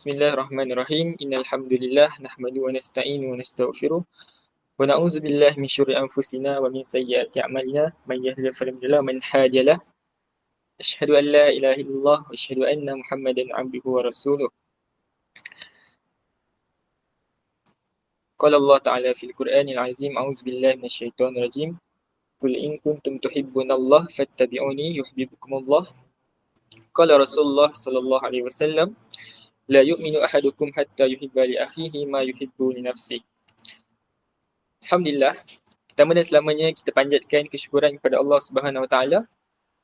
Bismillahirrahmanirrahim. Innal hamdalillah nahmaduhu wa nasta'inu wa nastaghfiruh wa na'udzu billahi min syururi anfusina wa min sayyiati a'malina. May yahdihillahu fala mudilla lahu wa man hadiya lahu. Asyhadu an la ilaha illallah wa asyhadu anna Muhammadan 'abduhu wa rasuluh. Qala Allah Ta'ala fil Qur'anil 'azim. A'udzu billahi minasyaitonir rajim. Qul in kuntum tuhibbunallaha fattabi'uni yuhibbukumullah. Qala Rasulullah sallallahu alaihi wasallam, la yu'minu ahadukum hatta yuhibba li akhihi ma yuhibbu li nafsihi. Alhamdulillah, pertama dan selamanya kita panjatkan kesyukuran kepada Allah Subhanahu Wa Taala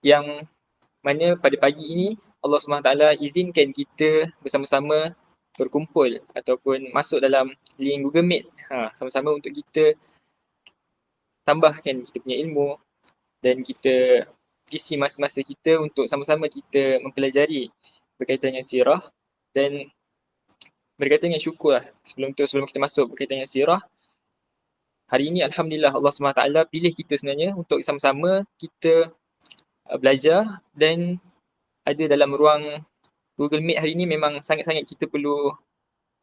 yang mana pada pagi ini Allah Subhanahu Wa Taala izinkan kita bersama-sama berkumpul ataupun masuk dalam link Google Meet sama-sama untuk kita tambahkan kita punya ilmu dan kita isi masa-masa kita untuk sama-sama kita mempelajari berkaitan dengan sirah. Dan berkaitan dengan syukur lah, sebelum kita masuk berkaitan dengan sirah, hari ini Alhamdulillah Allah SWT pilih kita sebenarnya untuk sama-sama kita belajar dan ada dalam ruang Google Meet hari ini. Memang sangat-sangat kita perlu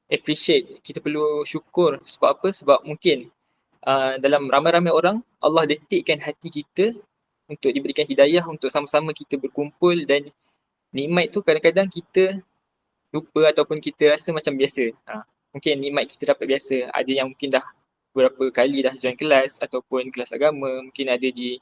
appreciate, kita perlu syukur. Sebab apa? Sebab mungkin dalam ramai-ramai orang Allah detikkan hati kita untuk diberikan hidayah untuk sama-sama kita berkumpul, dan nikmat tu kadang-kadang kita lupa ataupun kita rasa macam biasa. Mungkin nikmat kita dapat biasa. Ada yang mungkin dah beberapa kali dah join kelas ataupun kelas agama, mungkin ada di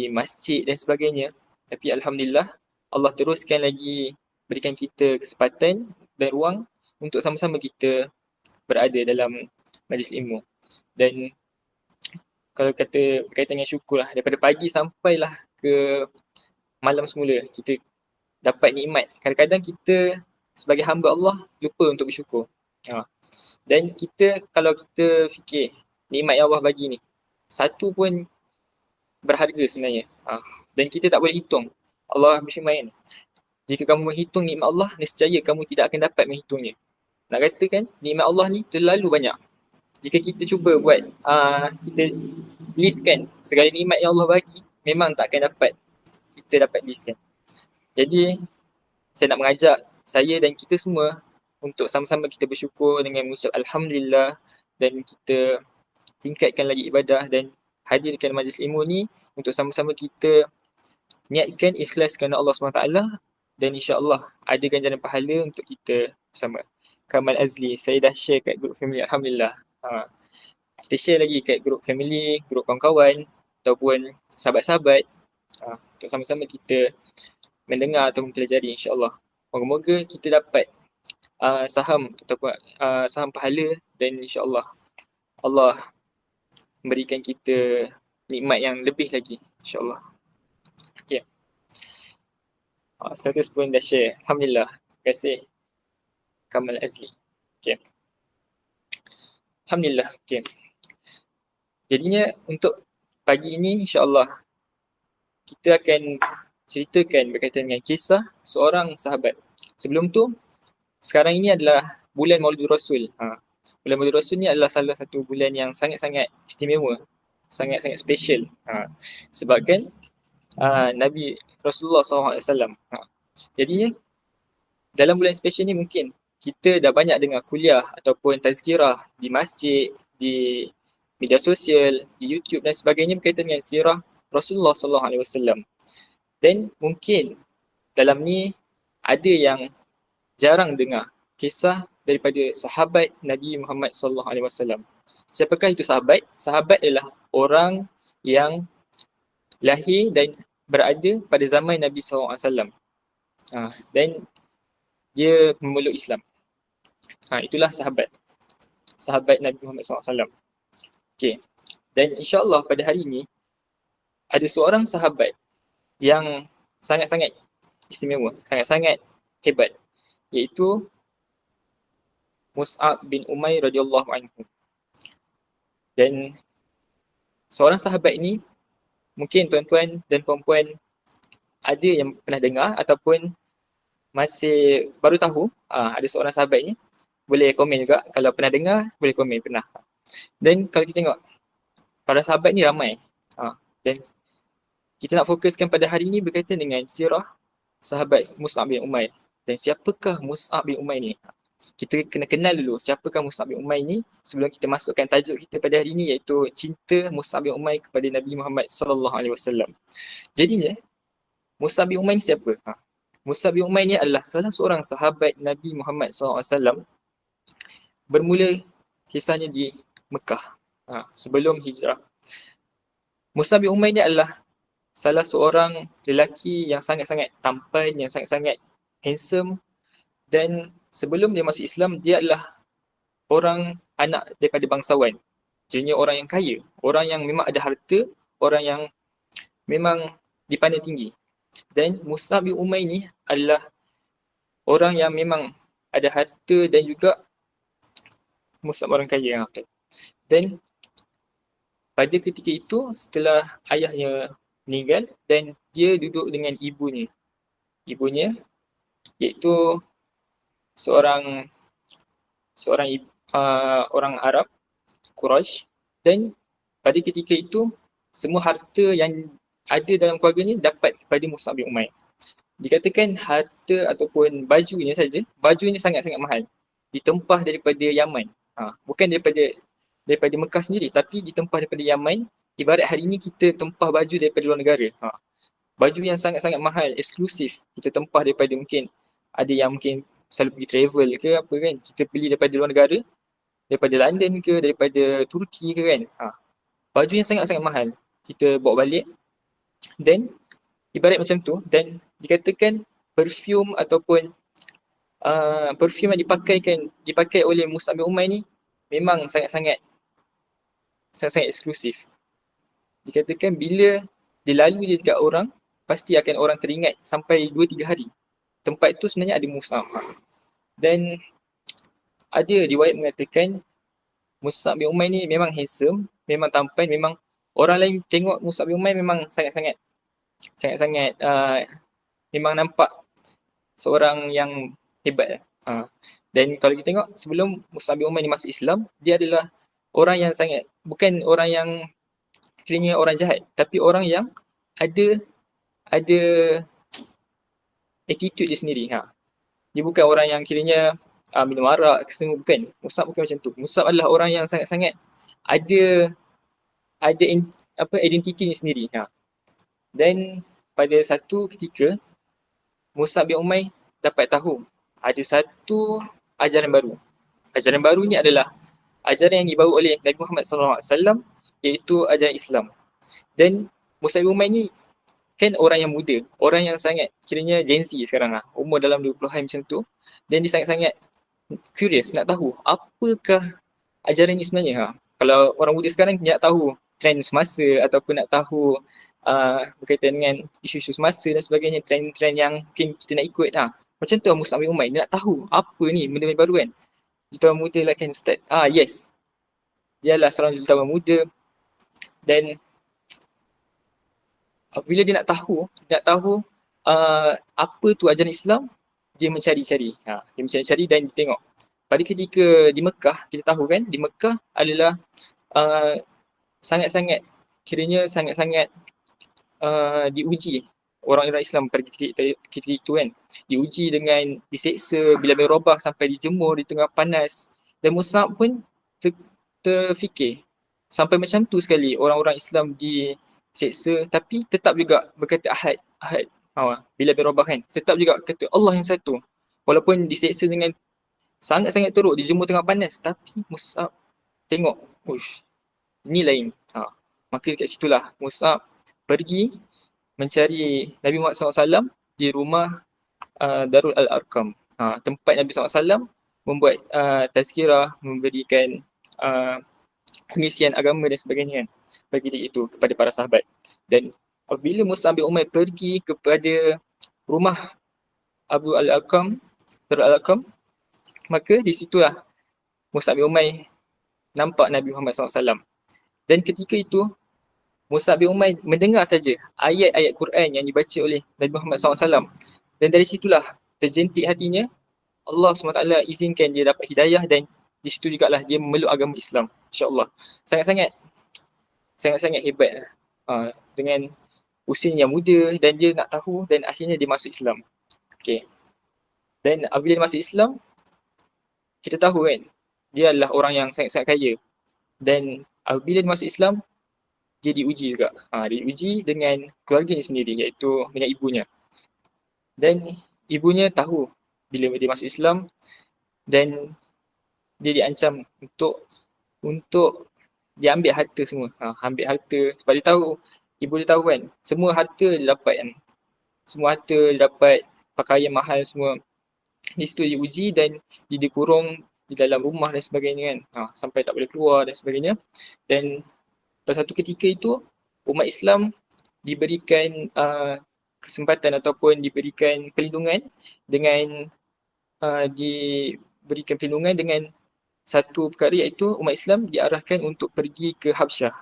masjid dan sebagainya. Tapi Alhamdulillah Allah teruskan lagi berikan kita kesempatan dan ruang untuk sama-sama kita berada dalam majlis ilmu. Dan kalau kata berkaitan dengan syukur lah, daripada pagi sampailah ke malam semula kita dapat nikmat. Kadang-kadang kita sebagai hamba Allah lupa untuk bersyukur. Dan kita, kalau kita fikir nikmat yang Allah bagi ni, satu pun berharga sebenarnya. Dan kita tak boleh hitung. Allah berfirman, jika kamu menghitung nikmat Allah, nescaya kamu tidak akan dapat menghitungnya. Nak katakan nikmat Allah ni terlalu banyak. Jika kita cuba buat, kita listkan segala nikmat yang Allah bagi, memang tak akan dapat kita dapat listkan. Jadi, saya nak mengajak saya dan kita semua untuk sama-sama kita bersyukur dengan mengucap Alhamdulillah, dan kita tingkatkan lagi ibadah dan hadirkan majlis ilmu ni untuk sama-sama kita niatkan ikhlas kerana Allah SWT, dan insya-Allah ada ganjaran pahala untuk kita bersama. Kamal Azli, saya dah share kat grup family Alhamdulillah. Kita share lagi kat grup family, grup kawan-kawan ataupun sahabat-sahabat untuk sama-sama kita mendengar atau mempelajari insya-Allah. Moga-moga kita dapat saham ataupun saham pahala, dan insya-Allah Allah memberikan kita nikmat yang lebih lagi insya-Allah. Okey. Status pun dah share. Alhamdulillah. Terima kasih Kamal Azli. Okey. Alhamdulillah. Okey. Jadinya untuk pagi ini insya-Allah kita akan ceritakan berkaitan dengan kisah seorang sahabat. Sebelum tu, sekarang ini adalah bulan Maulid Rasul. Bulan Maulid Rasul ni adalah salah satu bulan yang sangat-sangat istimewa, sangat-sangat special. Sebabkan Nabi Rasulullah SAW. Jadinya dalam bulan special ni mungkin kita dah banyak dengar kuliah ataupun tazkirah di masjid, di media sosial, di YouTube dan sebagainya berkaitan dengan sirah Rasulullah SAW. Dan mungkin dalam ni ada yang jarang dengar kisah daripada sahabat Nabi Muhammad SAW. Siapakah itu sahabat? Sahabat adalah orang yang lahir dan berada pada zaman Nabi SAW. Dan dia memeluk Islam. Itulah sahabat. Sahabat Nabi Muhammad SAW. Okey. Dan insya-Allah pada hari ini ada seorang sahabat yang sangat-sangat istimewa, sangat-sangat hebat, iaitu Mus'ab bin Umair radhiyallahu anhu. Dan seorang sahabat ini mungkin tuan-tuan dan puan-puan ada yang pernah dengar ataupun masih baru tahu. Ada seorang sahabat ni, boleh komen juga. Kalau pernah dengar, boleh komen pernah. Dan kalau kita tengok, para sahabat ni ramai. Dan kita nak fokuskan pada hari ini berkaitan dengan sirah sahabat Mus'ab bin Umair. Dan siapakah Mus'ab bin Umair ni? Kita kena kenal dulu siapakah Mus'ab bin Umair ni sebelum kita masukkan tajuk kita pada hari ini, iaitu cinta Mus'ab bin Umair kepada Nabi Muhammad sallallahu alaihi wasallam. Jadinya Mus'ab bin Umair ni siapa? Mus'ab bin Umair ni adalah salah seorang sahabat Nabi Muhammad sallallahu alaihi wasallam. Bermula kisahnya di Mekah sebelum hijrah. Mus'ab bin Umair ni adalah salah seorang lelaki yang sangat-sangat tampan, yang sangat-sangat handsome, dan sebelum dia masuk Islam, dia adalah orang anak daripada bangsawan. Jadi orang yang kaya, orang yang memang ada harta, orang yang memang dipandang tinggi. Dan Mus'ab bin Umair ni adalah orang yang memang ada harta dan juga Mus'ab orang kaya. Dan pada ketika itu, setelah ayahnya meninggal dan dia duduk dengan ibunya. Ibunya iaitu seorang orang Arab, Quraisy, dan pada ketika itu semua harta yang ada dalam keluarganya dapat kepada Mus'ab bin Umair. Dikatakan harta ataupun bajunya saja, bajunya sangat-sangat mahal. Ditempah daripada Yaman. Bukan daripada Mekah sendiri, tapi ditempah daripada Yaman. Ibarat hari ini kita tempah baju daripada luar negara. Baju yang sangat-sangat mahal, eksklusif. Kita tempah daripada mungkin, ada yang mungkin selalu pergi travel ke apa kan. Kita beli daripada luar negara, daripada London ke, daripada Turki ke kan. Baju yang sangat-sangat mahal. Kita bawa balik. Dan ibarat macam tu. Dan dikatakan perfume ataupun perfume yang dipakai oleh Mus'ab bin Umair ni memang sangat-sangat eksklusif. Dikatakan bila dia lalu je dekat orang, pasti akan orang teringat sampai 2-3 hari. Tempat tu sebenarnya ada Mus'ab. Dan ada riwayat mengatakan Mus'ab bin Umair ni memang handsome, memang tampan, memang orang lain tengok Mus'ab bin Umair memang sangat-sangat memang nampak seorang yang hebat. Dan kalau kita tengok sebelum Mus'ab bin Umair ni masuk Islam, dia adalah orang yang bukan orang yang kiranya orang jahat, tapi orang yang ada attitude dia sendiri. Dia bukan orang yang kiranya minum arak semua, bukan. Mus'ab bukan macam tu. Mus'ab adalah orang yang sangat-sangat ada identiti dia sendiri. Dan pada satu ketika Mus'ab bin Umair dapat tahu ada satu ajaran baru. Ajaran baru ni adalah ajaran yang dibawa oleh Nabi Muhammad SAW, iaitu ajaran Islam. Dan Mus'ab bin Umair ni kan orang yang muda, orang yang sangat kiranya Gen Z sekarang umur dalam 20-an macam tu. Dan dia sangat-sangat curious nak tahu apakah ajaran ni sebenarnya. Kalau orang muda sekarang nak tahu trend semasa ataupun nak tahu berkaitan dengan isu-isu semasa dan sebagainya, trend-trend yang mungkin kita nak ikut. Macam tu Mus'ab bin Umair, dia nak tahu apa ni benda-benda baru kan. Jutawan muda lah kan Ustaz. Yes. Dia adalah seorang jutawan muda. Dan bila dia nak tahu apa tu ajaran Islam, dia mencari-cari. Dia mencari-cari dan dia tengok. Pada ketika di Mekah, kita tahu kan, di Mekah adalah sangat-sangat diuji orang-orang Islam pada ketika itu kan. Diuji dengan diseksa, bila berubah sampai dijemur di tengah panas. Dan Mus'ab pun terfikir sampai macam tu sekali orang-orang Islam diseksa, tapi tetap juga berkata ahad. Bila berubah kan, tetap juga kata Allah yang satu. Walaupun diseksa dengan sangat-sangat teruk, dijemur tengah panas, tapi Mus'ab tengok, ini lain. Maka dekat situlah Mus'ab pergi mencari Nabi Muhammad SAW di rumah Darul Al-Arqam. Tempat Nabi SAW membuat tazkirah, memberikan pengisian agama dan sebagainya kan, bagi dia itu kepada para sahabat. Dan apabila Mus'ab bin Umair pergi kepada rumah Abu Al-Arqam, Darul Al-Arqam, maka di situlah Mus'ab bin Umair nampak Nabi Muhammad SAW. Dan ketika itu Mus'ab bin Umair mendengar saja ayat-ayat Quran yang dibaca oleh Nabi Muhammad SAW. Dan dari situlah terjentik hatinya. Allah SWT izinkan dia dapat hidayah, dan di situ jugalah dia memeluk agama Islam. InsyaAllah. Sangat-sangat hebat dengan usia yang muda, dan dia nak tahu, dan akhirnya dia masuk Islam. Okay. Dan apabila dia masuk Islam, kita tahu kan, dia adalah orang yang sangat-sangat kaya. Dan apabila dia masuk Islam, dia diuji juga. Dia diuji dengan keluarganya sendiri, iaitu dengan ibunya. Dan ibunya tahu bila dia masuk Islam dan dia diancam untuk dia ambil harta semua. Ambil harta sebab dia tahu, ibu dia tahu kan, semua harta dia dapat kan. Semua harta dia dapat, pakaian mahal semua. Di situ diuji dan dia dikurung di dalam rumah dan sebagainya kan. Sampai tak boleh keluar dan sebagainya. Dan pada satu ketika itu, umat Islam diberikan kesempatan ataupun diberikan perlindungan dengan satu perkara, iaitu umat Islam diarahkan untuk pergi ke Habsyah.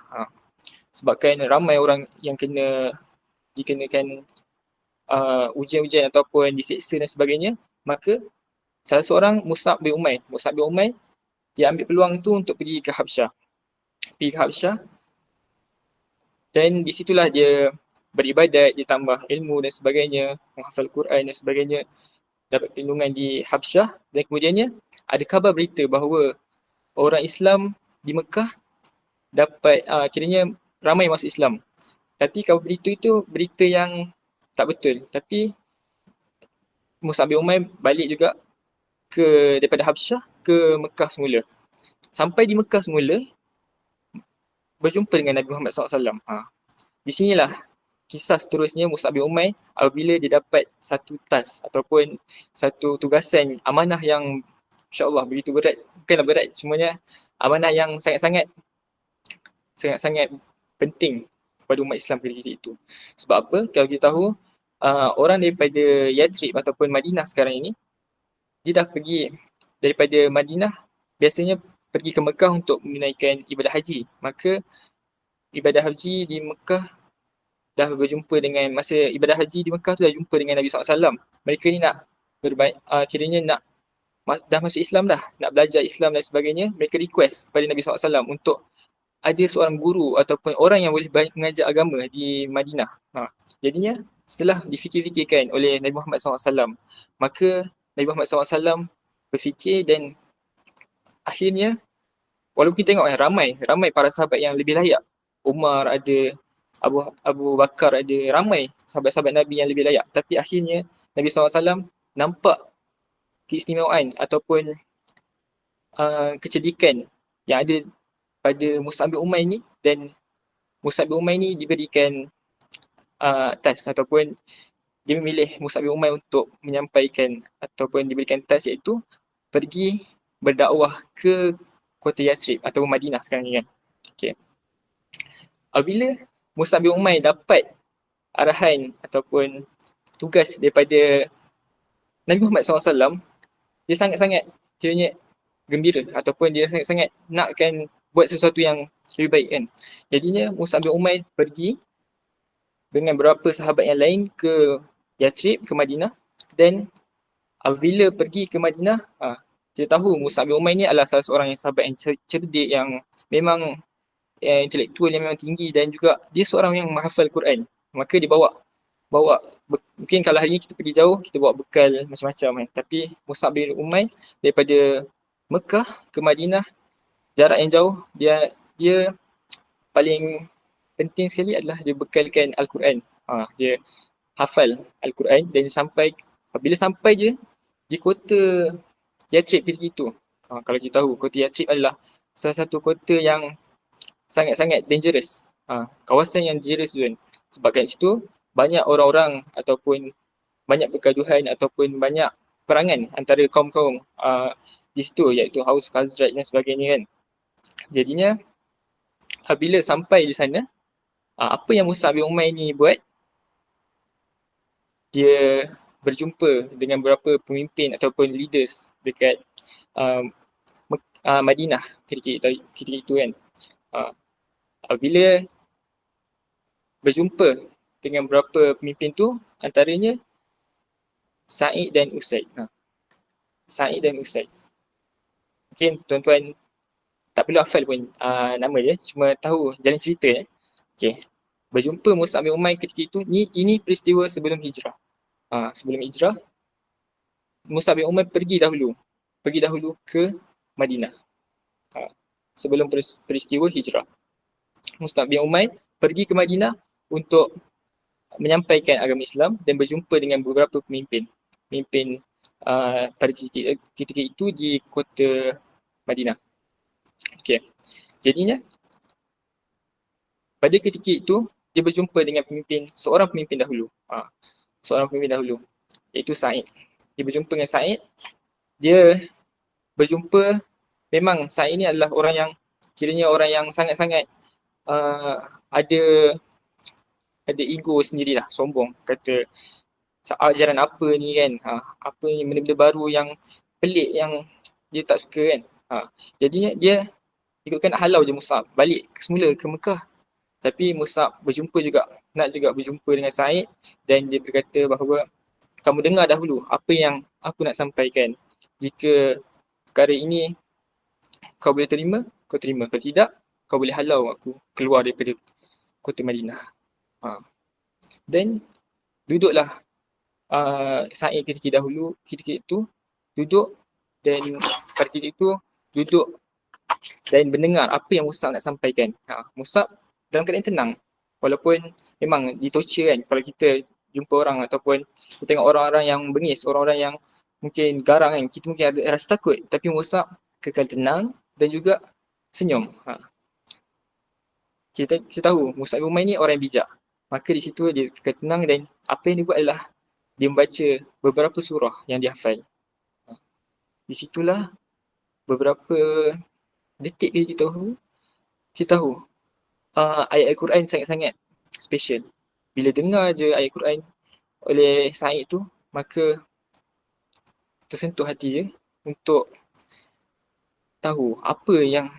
Sebabkan ramai orang yang dikenakan ujian-ujian ataupun diseksa dan sebagainya, maka salah seorang Mus'ab bin Umair dia ambil peluang tu untuk pergi ke Habsyah. Dan di situlah dia beribadat, dia tambah ilmu dan sebagainya, menghafal Quran dan sebagainya, dapat perlindungan di Habsyah. Dan kemudiannya ada khabar berita bahawa orang Islam di Mekah dapat kiranya ramai masuk Islam. Tapi khabar berita itu berita yang tak betul. Tapi Mus'ab bin Umair balik juga daripada Habsyah ke Mekah semula. Sampai di Mekah semula, berjumpa dengan Nabi Muhammad SAW. Di sinilah kisah seterusnya Mus'ab bin Umair apabila dia dapat satu task ataupun satu tugasan amanah yang insya-Allah begitu berat. Bukanlah berat, semuanya amanah yang sangat-sangat penting kepada umat Islam ketika itu. Sebab apa? Kalau kita tahu, orang daripada Yathrib ataupun Madinah sekarang ini, dia dah pergi daripada Madinah, biasanya pergi ke Mekah untuk menunaikan ibadah haji. Maka ibadah haji di Mekah dah berjumpa dengan, masa ibadah haji di Mekah tu dah jumpa dengan Nabi SAW. Mereka ni nak kiranya dah masuk Islam dah, nak belajar Islam dan sebagainya. Mereka request kepada Nabi SAW untuk ada seorang guru ataupun orang yang boleh mengajar agama di Madinah. Jadinya setelah difikir-fikirkan oleh Nabi Muhammad SAW, maka Nabi Muhammad SAW berfikir dan akhirnya, walaupun kita tengok ramai para sahabat yang lebih layak. Umar ada, Abu Bakar ada, ramai sahabat-sahabat Nabi yang lebih layak. Tapi akhirnya Nabi SAW nampak keistimewaan ataupun kecerdikan yang ada pada Mus'ab bin Umair ni, dan Mus'ab bin Umair ni diberikan task ataupun dia memilih Mus'ab bin Umair untuk menyampaikan ataupun diberikan task, iaitu pergi berdakwah ke kota Yathrib ataupun Madinah sekarang ni kan. Okay. Apabila Mus'ab bin Umair dapat arahan ataupun tugas daripada Nabi Muhammad SAW, dia sangat-sangat kiranya gembira ataupun dia sangat-sangat nakkan buat sesuatu yang lebih baik kan. Jadinya Mus'ab bin Umair pergi dengan beberapa sahabat yang lain ke Yathrib, ke Madinah. Dan apabila pergi ke Madinah, kita tahu Mus'ab bin Umair ni adalah salah seorang yang sahabat yang cerdik, yang memang intelektual yang memang tinggi, dan juga dia seorang yang menghafal Quran. Maka dia bawa mungkin kalau hari ni kita pergi jauh, kita bawa bekal macam-macam kan. Tapi Mus'ab bin Umair daripada Mekah ke Madinah, jarak yang jauh, dia paling penting sekali adalah dia bekalkan Al-Quran. Dia hafal Al-Quran dan bila sampai je di kota Yathrib ketika itu. Kalau kita tahu, kota Yathrib adalah salah satu kota yang sangat-sangat dangerous. Kawasan yang dangerous tu kan. Sebab kat situ banyak orang-orang ataupun banyak pergaduhan ataupun banyak perangan antara kaum-kaum di situ, iaitu Haus, Khazraj dan sebagainya kan. Jadinya apabila sampai di sana, apa yang Mus'ab bin Umair ni buat, dia berjumpa dengan beberapa pemimpin ataupun leaders dekat Madinah ketika itu kan. Apabila berjumpa dengan beberapa pemimpin tu, antaranya Sa'id dan Usaid. Sa'id dan Usaid. Mungkin tuan-tuan tak perlu hafal pun nama dia, cuma tahu jalan cerita. Okay. Berjumpa Mus'ab bin Umair ketika itu, ini peristiwa sebelum hijrah. Sebelum hijrah, Mus'ab bin Umair pergi dahulu ke Madinah. Sebelum peristiwa hijrah. Mus'ab bin Umair pergi ke Madinah untuk menyampaikan agama Islam dan berjumpa dengan beberapa pemimpin pada ketika itu di kota Madinah. Okey. Jadinya pada ketika itu dia berjumpa dengan seorang pemimpin dahulu. Iaitu Sa'id. Dia berjumpa dengan Sa'id. Dia berjumpa, memang Sa'id ni adalah orang yang kiranya orang yang sangat-sangat ada ego sendirilah, sombong. Kata ajaran apa ni kan, apa ni benda-benda baru yang pelik yang dia tak suka kan. Jadinya dia ikutkan nak halau je Mus'ab balik semula ke Mekah. Tapi Mus'ab nak juga berjumpa dengan Sa'id dan dia berkata bahawa kamu dengar dahulu apa yang aku nak sampaikan. Jika perkara ini kau boleh terima, kau terima. Kalau tidak, kau boleh halau aku keluar daripada kota Madinah. Dan duduklah Sa'id ketika itu duduk, dan pada ketika itu duduk dan mendengar apa yang Mus'ab nak sampaikan. Mus'ab dalam keadaan tenang, walaupun memang ditorture kan. Kalau kita jumpa orang ataupun kita tengok orang-orang yang bengis, orang-orang yang mungkin garang kan, kita mungkin ada rasa takut, tapi Mus'ab kekal tenang dan juga senyum. Kita tahu Mus'ab bin Umair ni orang yang bijak. Maka di situ dia kekal tenang dan apa yang dia buat adalah dia membaca beberapa surah yang dia hafal. Di situlah beberapa detik kita tahu ayat Al-Quran sangat-sangat special. Bila dengar je ayat Al-Quran oleh Sa'id tu, maka tersentuh hati dia untuk tahu apa yang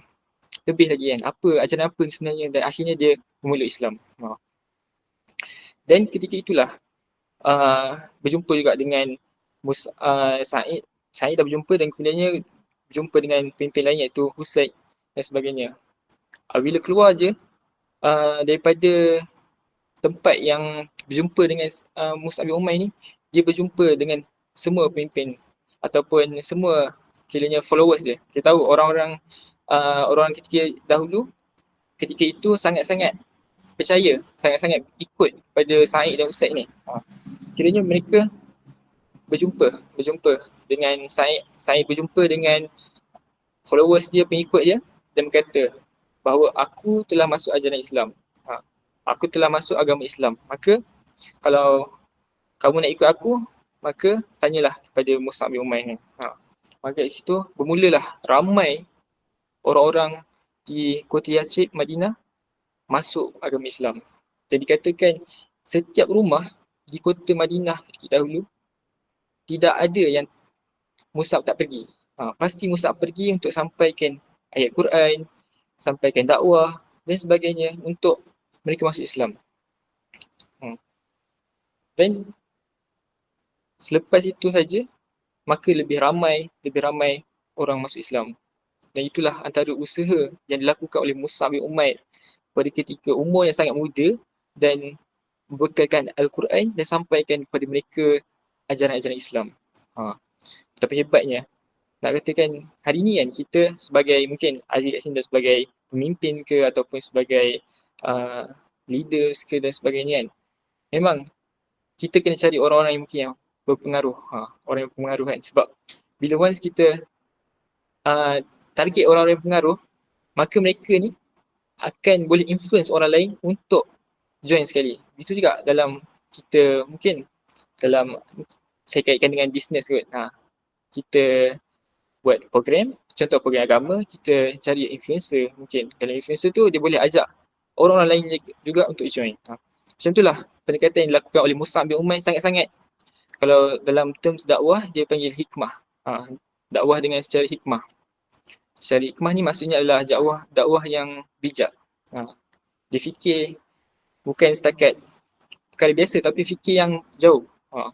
lebih lagi kan, ajaran apa sebenarnya, dan akhirnya dia memeluk Islam. Dan ketika itulah berjumpa juga dengan Sa'id. Sa'id dah berjumpa dan kemudiannya berjumpa dengan pemimpin lain iaitu Husaid dan sebagainya. Bila keluar je daripada tempat yang berjumpa dengan Mus'ab bin Umair ni, dia berjumpa dengan semua pemimpin ataupun semua kiranya followers dia. Kita tahu orang-orang ketika dahulu, ketika itu sangat-sangat percaya, sangat-sangat ikut pada Sa'id dan Husaid ni. Kiranya mereka berjumpa dengan Sa'id berjumpa dengan followers dia, pengikut dia, dan berkata bahawa aku telah masuk ajaran Islam. Aku telah masuk agama Islam. Maka kalau kamu nak ikut aku, maka tanyalah kepada Mus'ab bin Umair ni. Maka di situ bermulalah ramai orang-orang di kota Yathrib, Madinah, masuk agama Islam. Dan dikatakan setiap rumah di kota Madinah ketika dahulu tidak ada yang Mus'ab tak pergi. Pasti Mus'ab pergi untuk sampaikan ayat Quran, sampaikan dakwah dan sebagainya untuk mereka masuk Islam. Dan selepas itu saja, maka lebih ramai orang masuk Islam. Dan itulah antara usaha yang dilakukan oleh Mus'ab bin Umair pada ketika umur yang sangat muda dan membekalkan Al-Quran dan sampaikan kepada mereka ajaran-ajaran Islam. Betapa hebatnya. Nak katakan hari ni kan kita sebagai mungkin ada kat sini sebagai pemimpin ke ataupun sebagai leaders ke dan sebagainya kan. Memang kita kena cari orang-orang yang mungkin yang berpengaruh. Orang yang berpengaruh kan. Sebab bila once kita target orang-orang yang berpengaruh, maka mereka ni akan boleh influence orang lain untuk join sekali. Itu juga dalam kita mungkin dalam saya kaitkan dengan bisnes kot. Kita buat program, contoh program agama, kita cari influencer mungkin. Dalam influencer tu dia boleh ajak orang-orang lain juga untuk join. Macam itulah pendekatan yang dilakukan oleh Mus'ab bin Umair sangat-sangat. Kalau dalam terms dakwah dia panggil hikmah. Dakwah dengan secara hikmah. Secara hikmah ni maksudnya adalah dakwah yang bijak. Dia fikir bukan setakat perkara biasa tapi fikir yang jauh.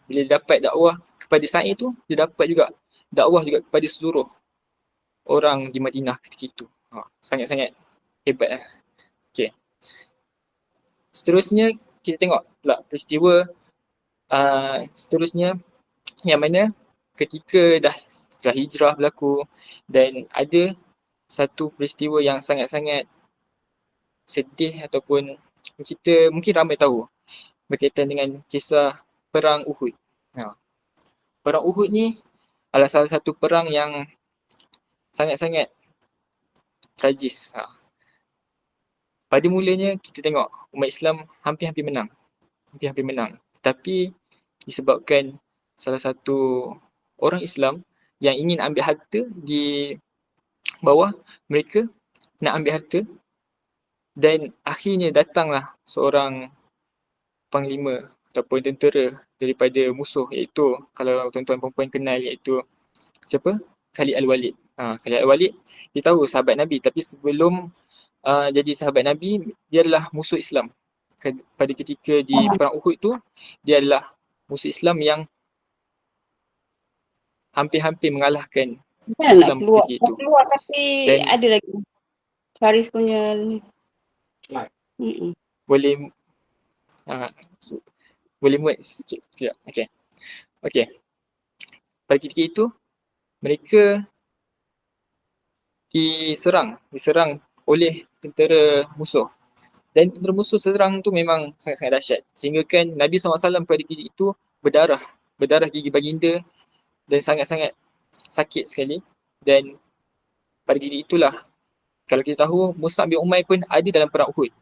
Bila dia dapat dakwah kepada Sa'id tu, dia dapat juga dakwah juga kepada seluruh orang di Madinah ketika itu. Sangat-sangat hebat lah. Okay. Seterusnya kita tengok pula peristiwa seterusnya yang mana ketika dah hijrah berlaku dan ada satu peristiwa yang sangat-sangat sedih ataupun kita mungkin ramai tahu berkaitan dengan kisah perang Uhud. Perang Uhud ni adalah salah satu perang yang sangat-sangat tragis. Pada mulanya kita tengok umat Islam hampir-hampir menang. Tapi disebabkan salah satu orang Islam yang ingin ambil harta di bawah mereka, nak ambil harta, dan akhirnya datanglah seorang panglima ataupun tentera daripada musuh, iaitu kalau tuan-tuan perempuan kenal, iaitu siapa? Khalid Al-Walid. Khalid Al-Walid dia tahu sahabat Nabi, tapi sebelum jadi sahabat Nabi, dia adalah musuh Islam. Pada ketika di perang Uhud tu, dia adalah musuh Islam yang hampir-hampir mengalahkan Islam keluar, ketika itu. keluar tapi Dan ada lagi Faris punya boleh boleh muat sikit. Okey. Pada ketika itu, mereka diserang oleh tentera musuh. Dan tentera musuh serang tu memang sangat-sangat dahsyat. Sehingga kan Nabi SAW pada ketika itu berdarah gigi baginda dan sangat-sangat sakit sekali. Dan pada ketika itulah, kalau kita tahu, Mus'ab bin Umair pun ada dalam perang Uhud.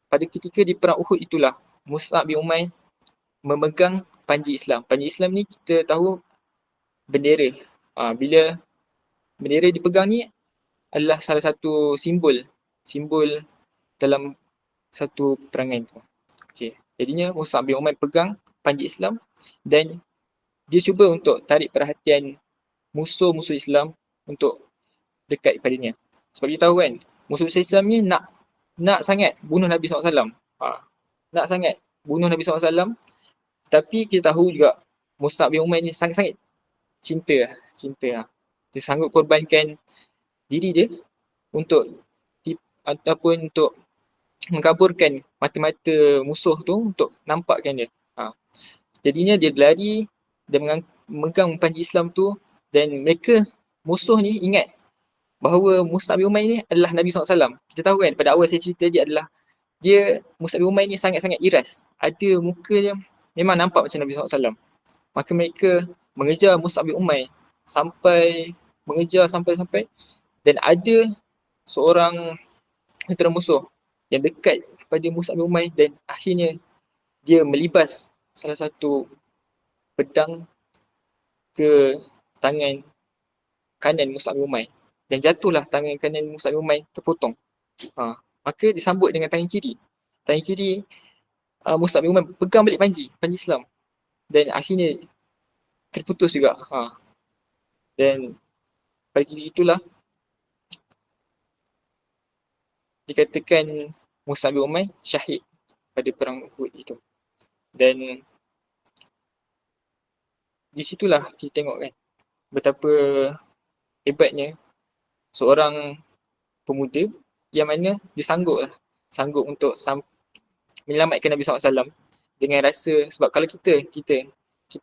Pada ketika di perang Uhud itulah, Mus'ab bin Umair memegang panji Islam. Panji Islam ni kita tahu bendera. Bila bendera dipegang ni adalah salah satu simbol dalam satu perangan tu. Okay. Jadinya Mus'ab bin Umair pegang panji Islam dan dia cuba untuk tarik perhatian musuh-musuh Islam untuk dekat padanya. Sebab kita tahu kan, musuh-musuh Islam ni nak sangat bunuh Nabi SAW. Nak sangat bunuh Nabi SAW. Tapi kita tahu juga Mus'ab bin Umair ni sangat-sangat cinta. Dia sanggup korbankan diri dia ataupun untuk mengkaburkan mata-mata musuh tu untuk nampakkan dia. Jadinya dia berlari dan memegang panji Islam tu, dan mereka musuh ni ingat bahawa Mus'ab bin Umair ni adalah Nabi SAW. Kita tahu kan pada awal saya cerita dia Mus'ab bin Umair ni sangat-sangat iras. Ada muka dia memang nampak macam Nabi SAW. Maka mereka mengejar Mus'ab bin Umair sampai dan ada seorang tentera musuh yang dekat kepada Mus'ab bin Umair dan akhirnya dia melibas salah satu pedang ke tangan kanan Mus'ab bin Umair dan jatuhlah tangan kanan Mus'ab bin Umair terpotong. Maka disambut dengan tangan kiri. Mus'ab bin Umair pegang balik panji Islam dan akhirnya terputus juga. Dan pada ketika itulah dikatakan Mus'ab bin Umair syahid pada perang Uhud itu. Dan di situlah kita tengok kan betapa hebatnya seorang pemuda yang mana dia sanggup untuk menyelamatkan Nabi SAW dengan rasa, sebab kalau kita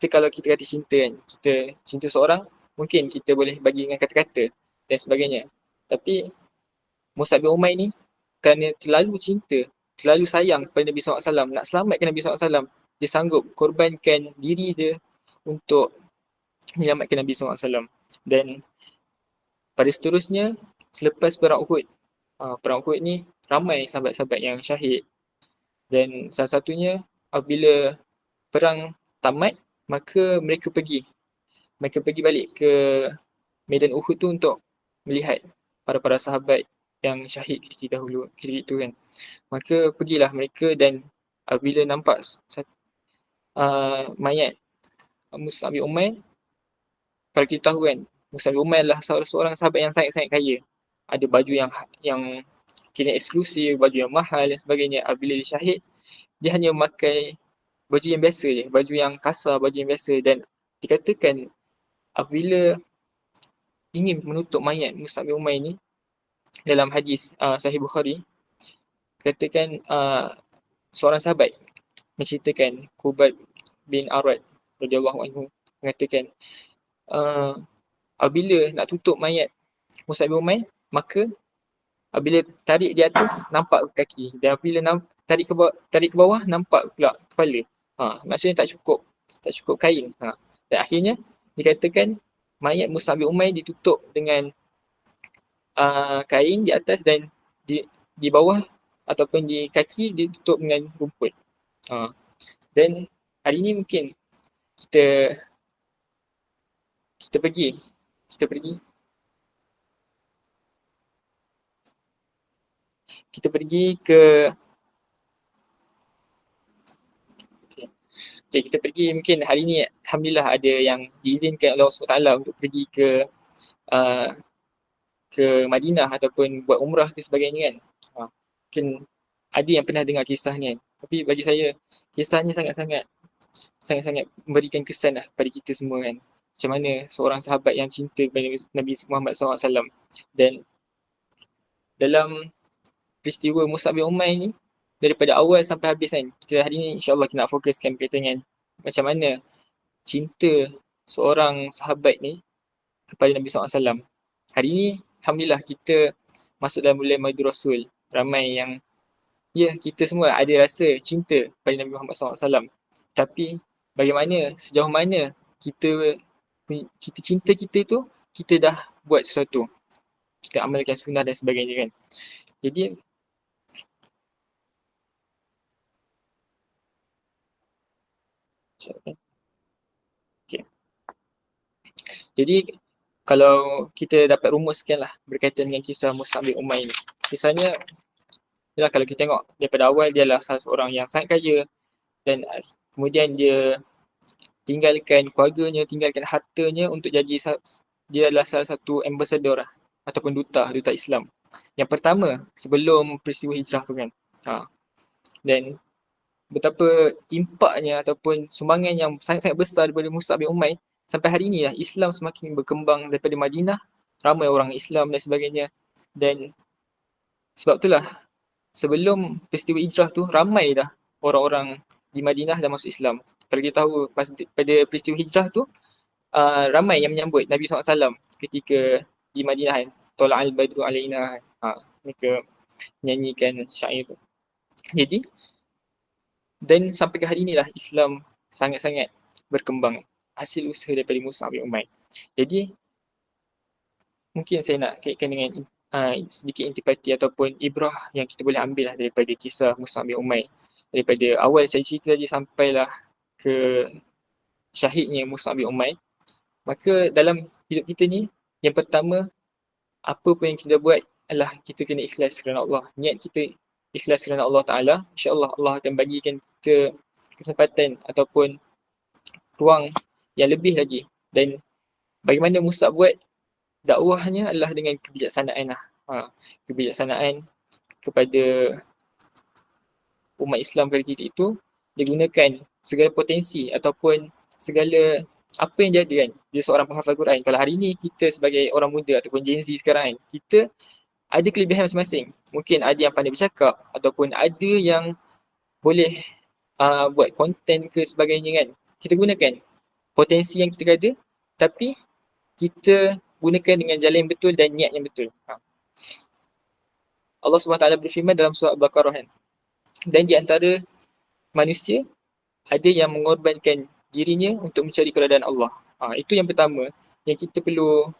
kalau kita kata cinta kan, kita cinta seorang, mungkin kita boleh bagi dengan kata-kata dan sebagainya. Tapi Mus'ab bin Umair ni kerana terlalu cinta, terlalu sayang kepada Nabi SAW, nak selamatkan Nabi SAW, dia sanggup korbankan diri dia untuk menyelamatkan Nabi SAW. Dan pada seterusnya, selepas perang Uhud ni ramai sahabat-sahabat yang syahid. Dan salah satunya apabila perang tamat, maka mereka pergi balik ke medan Uhud tu untuk melihat para sahabat yang syahid ketika itu kan. Maka pergilah mereka dan bila nampak mayat Mus'ab bin Umair, kalau kita tahu kan, Mus'ab bin Umair adalah seorang sahabat yang sangat-sangat kaya. Ada baju yang kira eksklusif, baju yang mahal dan sebagainya. Bila dia syahid, dia hanya memakai baju yang biasa je, baju yang kasar, baju yang biasa. Dan dikatakan apabila ingin menutup mayat Mus'ab bin Umair ni, dalam hadis Sahih Bukhari, katakan seorang sahabat menceritakan, Khubab bin Arad radhiyallahu anhu mengatakan, apabila nak tutup mayat Mus'ab bin Umair, maka apabila tarik di atas nampak kaki, dan apabila tarik ke bawah nampak pula kepala. Maksudnya tak cukup kain. Dan akhirnya dikatakan mayat Mus'ab bin Umair ditutup dengan kain di atas, dan di bawah ataupun di kaki ditutup dengan rumput. Dan hari ni mungkin kita pergi ke kita pergi, mungkin hari ni alhamdulillah ada yang diizinkan Allah SWT untuk pergi ke Madinah ataupun buat umrah ke sebagainya kan. Mungkin ada yang pernah dengar kisah ni kan. Tapi bagi saya kisahnya sangat-sangat memberikan kesan lah kepada kita semua kan. Macam mana seorang sahabat yang cinta kepada Nabi Muhammad SAW. Dan dalam peristiwa Mus'ab bin Umair ni, daripada awal sampai habis kan, kita hari ni insyaAllah kita nak fokuskan berkaitan dengan macam mana cinta seorang sahabat ni kepada Nabi SAW. Hari ni alhamdulillah kita masuk dalam bulan Maulid Rasul. Ramai yang kita semua ada rasa cinta kepada Nabi Muhammad SAW. Tapi bagaimana, sejauh mana kita cinta kita tu, kita dah buat sesuatu, kita amalkan sunnah dan sebagainya kan. Jadi Jadi kalau kita dapat rumuskan lah berkaitan dengan kisah Mus'ab bin Umair ni. Kisahnya, kalau kita tengok daripada awal, dia adalah salah seorang yang sangat kaya, dan kemudian dia tinggalkan keluarganya, tinggalkan hartanya untuk jadi, dia adalah salah satu ambassador lah, ataupun duta Islam yang pertama sebelum peristiwa hijrah tu kan. Dan betapa impaknya ataupun sumbangan yang sangat-sangat besar daripada Mus'ab bin Umair. Sampai hari ni lah Islam semakin berkembang daripada Madinah, ramai orang Islam dan sebagainya. Dan sebab itulah sebelum peristiwa hijrah tu, ramai dah orang-orang di Madinah dah masuk Islam. Kalau kita tahu pada peristiwa hijrah tu, ramai yang menyambut Nabi SAW ketika di Madinah kan. Tola'al badru alaina, mereka menyanyikan syair tu. Jadi, dan sampai ke hari ni lah Islam sangat-sangat berkembang, hasil usaha daripada Mus'ab bin Umair. Jadi mungkin saya nak kaitkan dengan sedikit intipati ataupun ibrah yang kita boleh ambil lah daripada kisah Mus'ab bin Umair. Daripada awal saya cerita tadi sampailah ke syahidnya Mus'ab bin Umair. Maka dalam hidup kita ni, yang pertama, apa pun yang kita buat adalah kita kena ikhlas kerana Allah. Niat kita ikhlas kerana Allah Ta'ala, insyaAllah Allah akan bagikan kita kesempatan ataupun ruang yang lebih lagi. Dan bagaimana Mus'ab buat dakwahnya adalah dengan kebijaksanaan lah. Kebijaksanaan kepada umat Islam pada ketika itu, dia gunakan segala potensi ataupun segala apa yang dia ada kan. Dia seorang penghafal Quran. Kalau hari ni kita sebagai orang muda ataupun Gen Z sekarang kan, kita ada kelebihan masing-masing. Mungkin ada yang pandai bercakap ataupun ada yang boleh buat konten ke sebagainya kan. Kita gunakan potensi yang kita ada, tapi kita gunakan dengan jalan yang betul dan niat yang betul. Allah SWT berfirman dalam surah Al-Baqarah kan. Dan di antara manusia ada yang mengorbankan dirinya untuk mencari keredaan Allah. Itu yang pertama yang kita perlu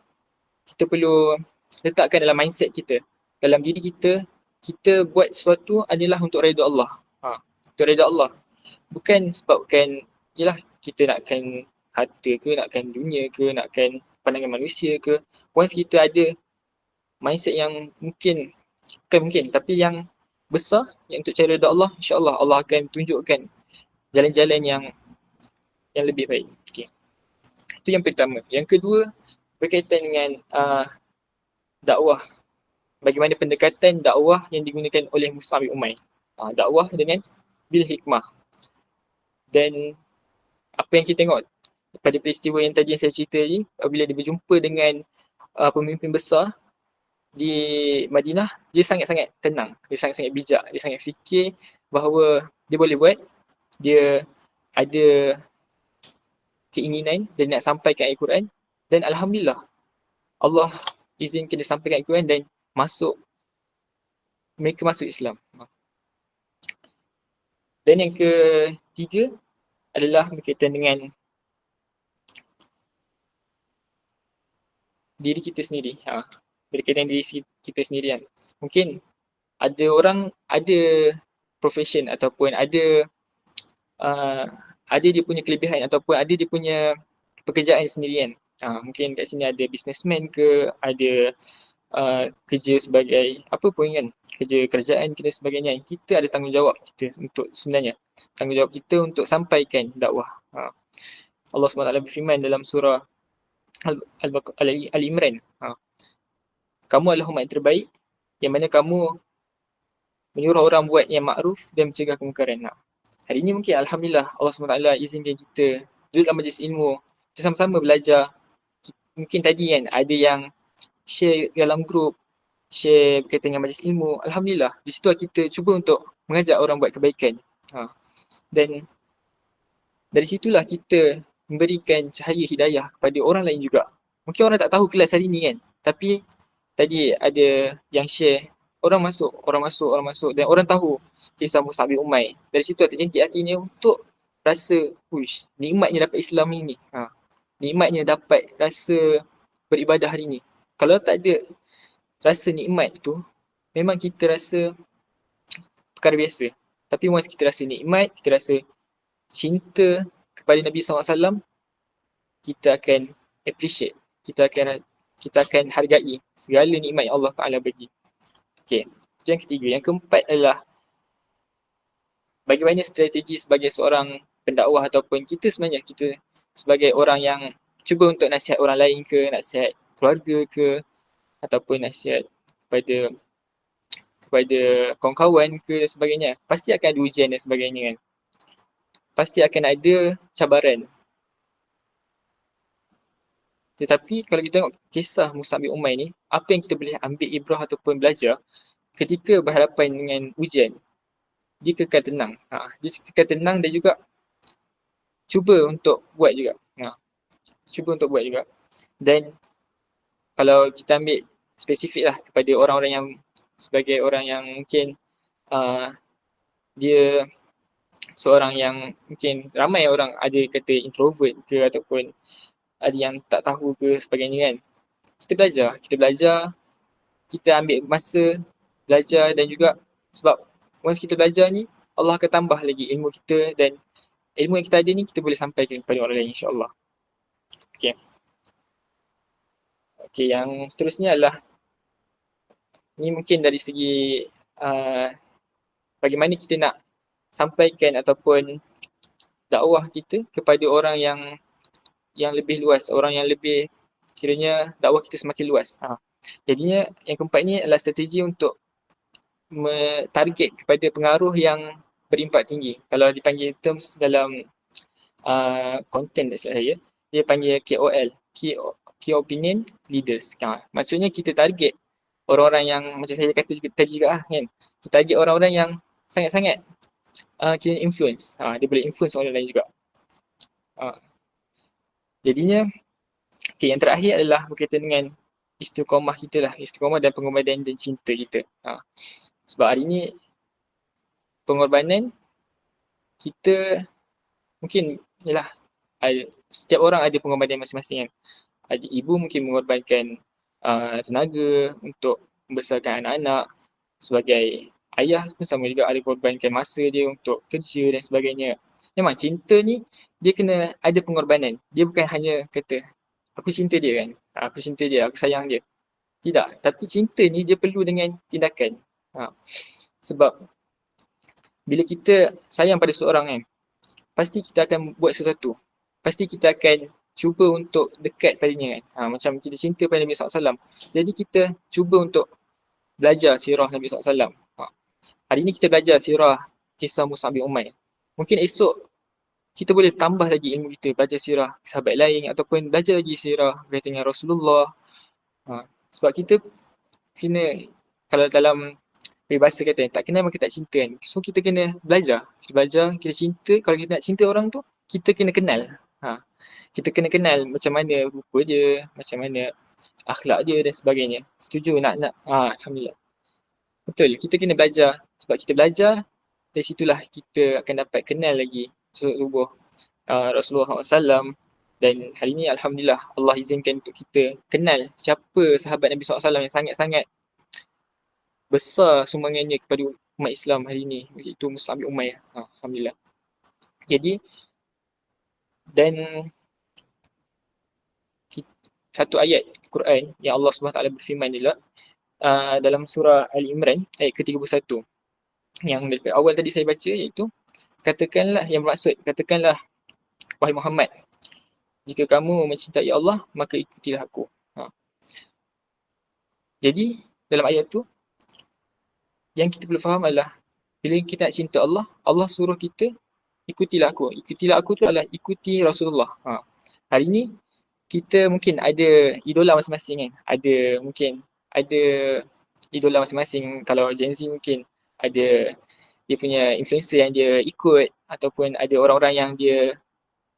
letakkan dalam mindset kita. Dalam diri kita, kita buat sesuatu adalah untuk redha Allah. Untuk redha Allah. Bukan sebabkan kita nakkan harta ke, nakkan dunia ke, nakkan pandangan manusia ke. Once kita ada mindset yang bukan mungkin, tapi yang besar, yang untuk cari redha Allah, insyaAllah Allah akan tunjukkan jalan-jalan yang lebih baik. Okay. Itu yang pertama. Yang kedua, berkaitan dengan dakwah. Bagaimana pendekatan dakwah yang digunakan oleh Mus'ab bin Umair. Dakwah dengan bil hikmah. Dan apa yang kita tengok pada peristiwa yang tadi yang saya cerita ni, apabila dia berjumpa dengan pemimpin besar di Madinah, dia sangat-sangat tenang, dia sangat-sangat bijak, dia sangat fikir bahawa dia boleh buat, dia ada keinginan dan nak sampaikan ayat Quran, Dan Alhamdulillah, Allah izinkan dia sampaikan Al-Quran dan mereka masuk Islam. Dan yang ketiga adalah berkaitan dengan diri kita sendiri. Berkaitan diri kita sendiri kan. Mungkin ada orang ada profession ataupun ada dia punya kelebihan ataupun ada dia punya pekerjaan sendiri kan. Mungkin kat sini ada businessman ke, ada kerja sebagai apa pun kan, kerja kerajaan kita sebagainya. Kita ada tanggungjawab kita untuk sebenarnya. Tanggungjawab kita untuk sampaikan dakwah. Allah SWT berfirman dalam surah Al-Imran. Kamu adalah umat yang terbaik yang mana kamu menyuruh orang buat yang makruf dan mencegah kemungkaran. Hari ini mungkin Alhamdulillah Allah SWT izinkan kita duduk dalam majlis ilmu, kita sama-sama belajar. Mungkin tadi kan ada yang share dalam grup, share berkaitan dengan majlis ilmu. Alhamdulillah, di situ kita cuba untuk mengajak orang buat kebaikan. Dan dari situlah kita memberikan cahaya hidayah kepada orang lain juga. Mungkin orang tak tahu kelas hari ni kan, tapi tadi ada yang share, orang masuk dan orang tahu kisah Mus'ab bin Umair. Dari situ terjengkit hatinya untuk rasa, uish, nikmatnya dapat Islam ini. Nikmatnya dapat rasa beribadah hari ni. Kalau tak ada rasa nikmat tu, memang kita rasa perkara biasa. Tapi once kita rasa nikmat, kita rasa cinta kepada Nabi SAW, kita akan appreciate, kita akan hargai segala nikmat yang Allah Ta'ala bagi. Okay, itu yang ketiga. Yang keempat adalah bagaimana strategi sebagai seorang pendakwah ataupun kita sebenarnya, kita sebagai orang yang cuba untuk nasihat orang lain ke, nasihat keluarga ke, ataupun nasihat kepada kawan-kawan ke dan sebagainya. Pasti akan ada ujian dan sebagainya kan. Pasti akan ada cabaran. Tetapi kalau kita tengok kisah Mus'ab bin Umair ni, apa yang kita boleh ambil ibrah ataupun belajar ketika berhadapan dengan ujian, dia kekal tenang. Dia kekal tenang dan juga cuba untuk buat juga. Dan kalau kita ambil spesifik lah kepada orang-orang yang sebagai orang yang mungkin dia seorang yang mungkin ramai orang ada kata introvert ke ataupun ada yang tak tahu ke sebagainya kan. Kita belajar, kita ambil masa belajar dan juga sebab once kita belajar ni, Allah akan tambah lagi ilmu kita dan ilmu yang kita ada ni kita boleh sampaikan kepada orang lain insyaAllah. Okay, yang seterusnya adalah ni mungkin dari segi bagaimana kita nak sampaikan ataupun dakwah kita kepada orang yang lebih luas, orang yang lebih kiranya dakwah kita semakin luas. Jadinya yang keempat ni adalah strategi untuk target kepada pengaruh yang berimpak tinggi. Kalau dipanggil terms dalam content tak silap saya, dia panggil KOL, Key Opinion Leaders. Maksudnya kita target orang-orang yang macam saya kata tadi juga kan. Kita target orang-orang yang sangat-sangat kira influence. Dia boleh influence orang lain juga. Jadinya yang terakhir adalah berkaitan dengan istiqamah kita lah. Istiqamah dan pengorbanan dan cinta kita. Sebab hari ni pengorbanan kita mungkin yalah, setiap orang ada pengorbanan masing-masing kan. Ada ibu mungkin mengorbankan tenaga untuk membesarkan anak-anak. Sebagai ayah pun sama juga, ada korbankan masa dia untuk kerja dan sebagainya. Memang cinta ni dia kena ada pengorbanan. Dia bukan hanya kata aku cinta dia kan, aku cinta dia, aku sayang dia. Tidak, tapi cinta ni dia perlu dengan tindakan. Sebab bila kita sayang pada seorang kan, pasti kita akan buat sesuatu. Pasti kita akan cuba untuk dekat padanya kan. Macam kita cinta pada Nabi SAW. Jadi kita cuba untuk belajar sirah Nabi SAW. Hari ni kita belajar sirah kisah Mus'ab bin Umair. Mungkin esok kita boleh tambah lagi ilmu kita, belajar sirah sahabat lain ataupun belajar lagi sirah berkaitan dengan Rasulullah. Sebab kita kena, kalau dalam peribahasa kata, tak kenal maka tak cinta kan. So kita kena belajar, kita cinta. Kalau kita nak cinta orang tu, kita kena kenal. kita kena kenal macam mana rupa dia, macam mana akhlak dia dan sebagainya. Setuju? Alhamdulillah. Betul, kita kena belajar. Sebab kita belajar, dari situlah kita akan dapat kenal lagi tubuh Rasulullah SAW. Dan hari ini Alhamdulillah Allah izinkan untuk kita kenal siapa sahabat Nabi SAW yang sangat-sangat besar sumbangannya kepada umat Islam hari ini, iaitu Mus'ab bin Umair. Alhamdulillah. Jadi, dan satu ayat Quran yang Allah SWT berfirman adalah dalam surah Ali Imran ayat ke-31 yang dari awal tadi saya baca, iaitu katakanlah, yang bermaksud katakanlah wahai Muhammad, jika kamu mencintai Allah maka ikutilah aku. Jadi dalam ayat tu yang kita perlu faham adalah bila kita nak cinta Allah, Allah suruh kita ikutilah aku. Ikutilah aku tu adalah ikuti Rasulullah. Hari ni kita mungkin ada idola masing-masing kan. Mungkin ada idola masing-masing. Kalau Gen Z mungkin ada dia punya influencer yang dia ikut, ataupun ada orang-orang yang dia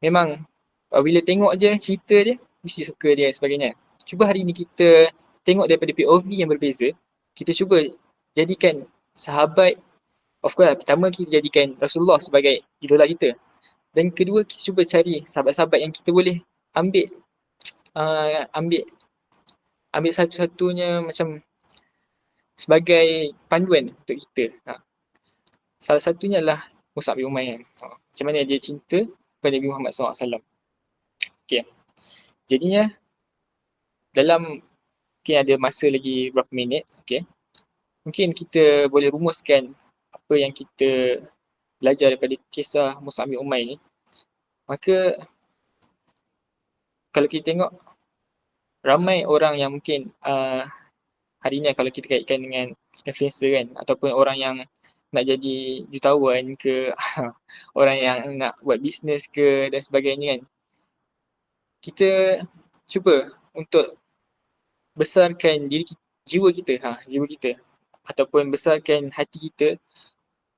memang bila tengok je cerita dia mesti suka dia sebagainya. Cuba hari ni kita tengok daripada POV yang berbeza. Kita cuba jadikan sahabat, of course pertama kita jadikan Rasulullah sebagai idola kita. Dan kedua kita cuba cari sahabat-sahabat yang kita boleh ambil satu-satunya macam sebagai panduan untuk kita. Salah satunya adalah Mus'ab bin Umair. Macam mana dia cinta kepada Nabi Muhammad SAW. Okay. Jadinya dalam mungkin ada masa lagi berapa minit, okay, mungkin kita boleh rumuskan apa yang kita belajar daripada kisah Mus'ab bin Umair ni. Maka kalau kita tengok ramai orang yang mungkin hari ni kalau kita kaitkan dengan influencer kan, ataupun orang yang nak jadi jutawan ke, orang yang nak buat bisnes ke dan sebagainya kan. Kita cuba untuk besarkan jiwa kita, ataupun besarkan hati kita,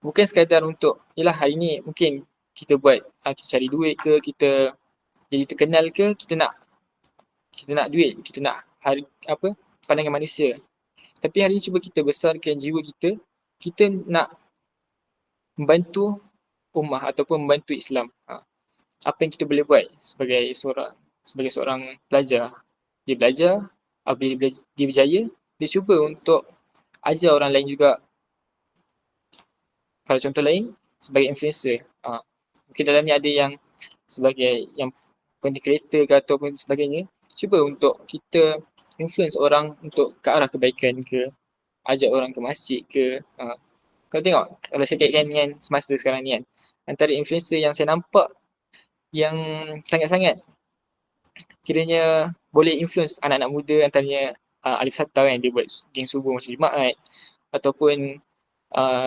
bukan sekadar untuk yalah hari ni mungkin kita buat kita cari duit ke, kita jadi terkenal ke, kita nak duit, kita nak pandangan manusia. Tapi hari ni cuba kita besarkan jiwa kita, kita nak membantu ummah ataupun membantu Islam. Apa yang kita boleh buat sebagai seorang pelajar. Dia belajar, apabila dia berjaya, dia cuba untuk ajar orang lain juga. Kalau contoh lain, sebagai influencer. Mungkin dalam ni ada yang sebagai yang content creator ke ataupun sebagainya. Cuba untuk kita influence orang untuk ke arah kebaikan ke, ajak orang ke masjid ke. Kalau tengok, kalau saya kaitkan dengan semasa sekarang ni kan, antara influencer yang saya nampak yang sangat-sangat kiranya boleh influence anak-anak muda, antaranya Alif Sattar kan, dia buat geng subuh masa Jumaat, ataupun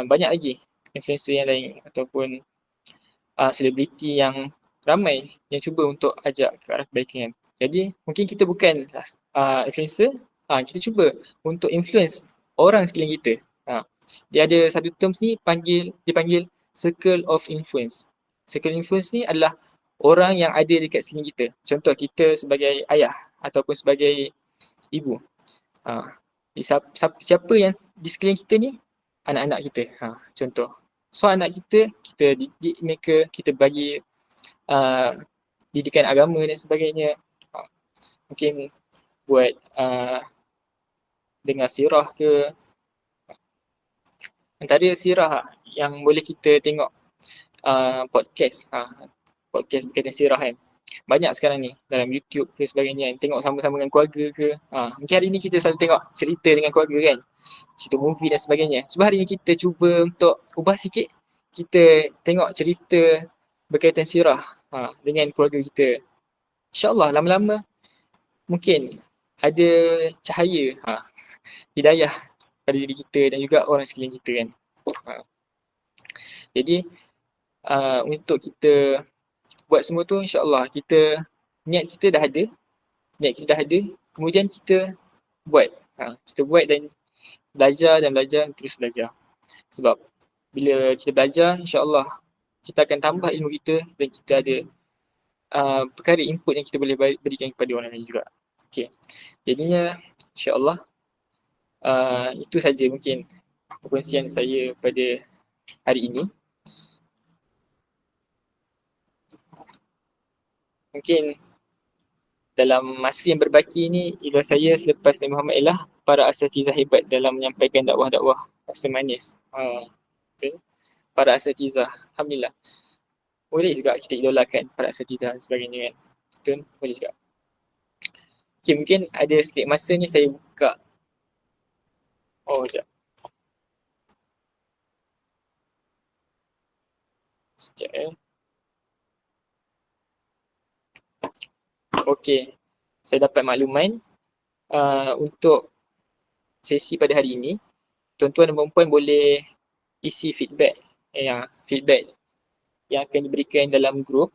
banyak lagi influencer yang lain, ataupun selebriti yang ramai yang cuba untuk ajak ke arah kebaikan. Jadi mungkin kita bukan influencer, kita cuba untuk influence orang sekeliling kita. Dia ada satu terms ni dipanggil circle of influence. Circle influence ni adalah orang yang ada dekat sekeliling kita. Contoh kita sebagai ayah ataupun sebagai ibu. Siapa yang di sekeliling kita ni? Anak-anak kita. Contoh. So anak kita didik mereka, kita bagi didikan agama dan sebagainya. Mungkin buat dengar sirah ke. Antara sirah yang boleh kita tengok podcast berkaitan sirah kan. Banyak sekarang ni dalam YouTube ke sebagainya kan. Tengok sama-sama dengan keluarga ke. Mungkin hari ni kita selalu tengok cerita dengan keluarga kan. Cerita movie dan sebagainya. Cuba hari ni kita cuba untuk ubah sikit. Kita tengok cerita berkaitan sirah dengan keluarga kita. InsyaAllah lama-lama mungkin ada cahaya hidayah pada diri kita dan juga orang sekeliling kita kan. Jadi untuk kita buat semua tu, insyaAllah niat kita dah ada, kemudian kita buat. Kita buat dan belajar terus belajar. Sebab bila kita belajar, insyaAllah kita akan tambah ilmu kita dan kita ada perkara input yang kita boleh berikan kepada orang lain juga. Okay. Jadinya insyaAllah itu saja mungkin perkongsian saya pada hari ini. Mungkin dalam masa yang berbaki ini, ila saya selepas Nabi Muhammad ialah para asatizah hebat dalam menyampaikan dakwah-dakwah rasa manis. Okay. Para asatizah, alhamdulillah. Boleh juga kita idolakan para asatizah dan sebagainya kan. Betul? Boleh juga. Okay, mungkin ada sedikit masa ni saya buka. Oh, sekejap. Sekejap. Okey, saya dapat makluman untuk sesi pada hari ini, tuan-tuan dan puan-puan boleh isi feedback yang akan diberikan dalam grup.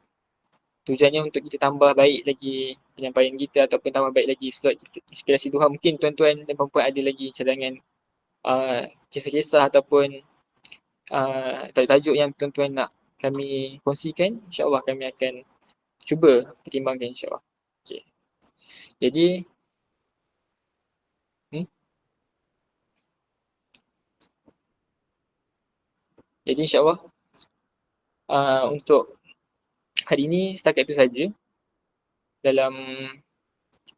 Tujuannya untuk kita tambah baik lagi penyampaian kita ataupun tambah baik lagi slot kita, inspirasi Tuhan. Mungkin tuan-tuan dan puan-puan ada lagi cadangan kisah-kisah ataupun tajuk-tajuk yang tuan-tuan nak kami kongsikan. InsyaAllah kami akan cuba pertimbangkan insyaAllah. Okay. Jadi insyaAllah untuk hari ini setakat itu saja. Dalam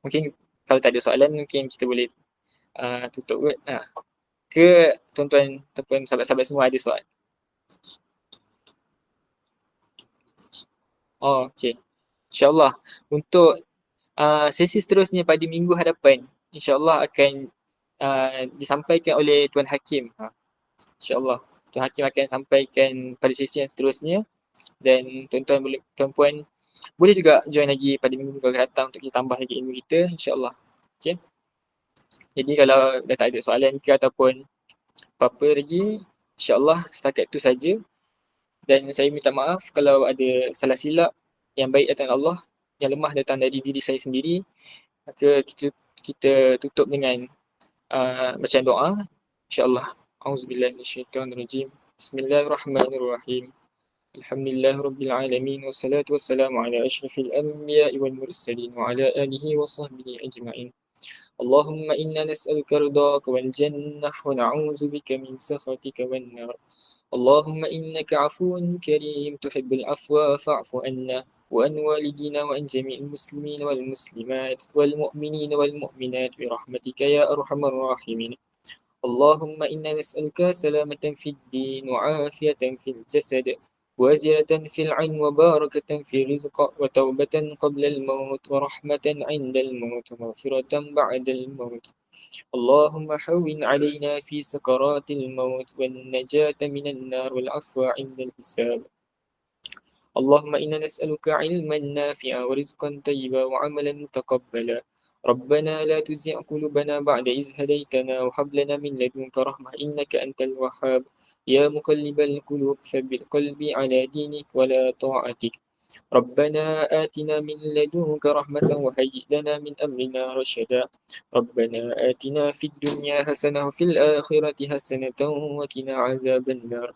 mungkin kalau tak ada soalan mungkin kita boleh tutup kot. Ke tuan-tuan ataupun sahabat-sahabat semua ada soalan? Oh, okay. InsyaAllah untuk sesi seterusnya pada minggu hadapan, insyaAllah akan disampaikan oleh Tuan Hakim. InsyaAllah Tuan Hakim akan sampaikan pada sesi yang seterusnya, dan tuan-puan boleh juga join lagi pada minggu akan datang untuk kita tambah lagi ilmu kita, insyaAllah. Okay. Jadi kalau dah tak ada soalan ke ataupun apa-apa lagi, insyaAllah setakat itu saja. Dan saya minta maaf kalau ada salah silap. Yang baik datang Allah, yang lemah datang dari diri saya sendiri. Maka kita tutup dengan bacaan doa, insyaAllah. Auzubillahi minasyaitonirrajim. Bismillahirrahmanirrahim. Alhamdulillahirabbil alamin wassalatu wassalamu ala asyrafil anbiya'i wal mursalin wa ala alihi wa sahbihi ajma'in. Allahumma inna nas'aluka ridhaka wal jannah wa na'udzu bika min sakhatika wan nar. اللهم إنك عفو كريم تحب العفو فاعف عنا وعن والدينا وعن جميع المسلمين والمسلمات والمؤمنين والمؤمنات برحمتك يا أرحم الراحمين. اللهم إنا نسألك سلامة في الدين وعافية في الجسد وزيادة في العلم وبركة في الرزق وتوبة قبل الموت ورحمة عند الموت ومغفرة بعد الموت. اللهم هون علينا في سكرات الموت والنجاة من النار والعفو عند الحساب. اللهم إنا نسألك علما نافعا ورزقا طيبا وعملا متقبلا. ربنا لا تزغ قلوبنا بعد إذ هديتنا وهب لنا من لدنك رحمة إنك أنت الوهاب. يا مقلب القلوب ثبت قلبي على دينك ولا طاعتك. ربنا آتنا من لدنك رحمة وهيئ لنا من أمرنا رشدا. ربنا آتنا في الدنيا حسنة وفي الآخرة حسنة وقنا عذاب النار.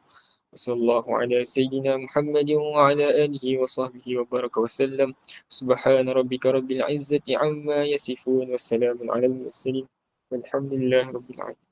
وصلى الله على سيدنا محمد وعلى آله وصحبه وبارك وسلم. سبحان ربك رب العزة عما يصفون والسلام على المرسلين والحمد لله رب العالمين.